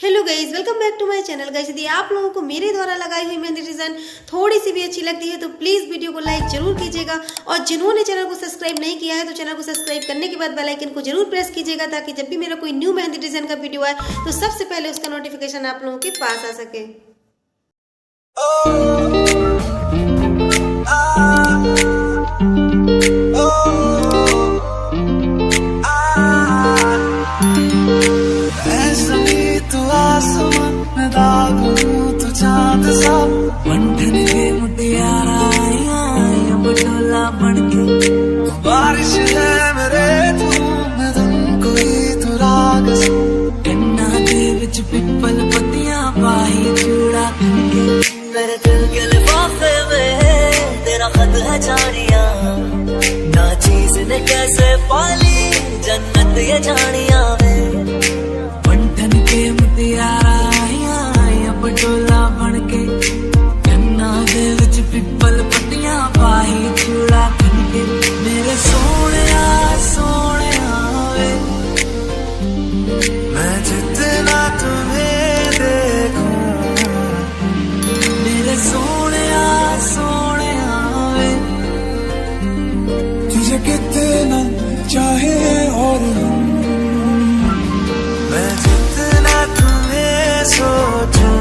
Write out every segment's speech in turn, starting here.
Hello guys, welcome back to my channel. Guys, यदि आप लोगों को मेरे द्वारा लगाई हुई मेहंदी डिजाइन थोड़ी सी भी अच्छी लगती है तो प्लीज वीडियो को लाइक जरूर कीजिएगा, और जिन्होंने चैनल को सब्सक्राइब नहीं किया है तो चैनल को सब्सक्राइब करने के बाद बेल आइकन को जरूर प्रेस कीजिएगा, ताकि जब भी मेरा कोई न्यू मेहंदी डिजाइन का वीडियो आए तो सबसे पहले उसका नोटिफिकेशन आप लोगों के पास आ सके। बंधन के मुटियारा बटोला बनके बारिश है मेरे तुमको ही तो राग गन्ना दे विच पिपल पत्तियां पाही चूड़ा मेरे दिल के लिफाफे में तेरा खत है जानिया ना चीज ने कैसे पाली जन्नत ये जानिया बंधन के मुटियारा बटोला बनके गन्ना दे विच पिपल पत्तियां पाही चूड़ा बनके मेरे सोने वे मैं जितना तुम्हें देखूं मेरे सोने वे तुझे कितना चाहे और मैं जितना तुम्हें सोचूं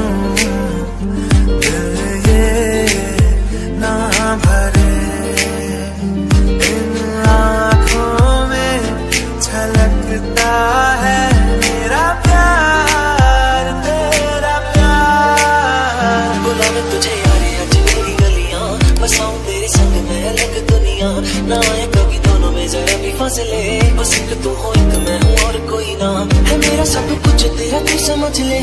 ना आए कभी दोनों में जरा भी फासले, बस एक तू हो एक मैं हूँ और कोई ना है मेरा सब कुछ तेरा तू समझ ले।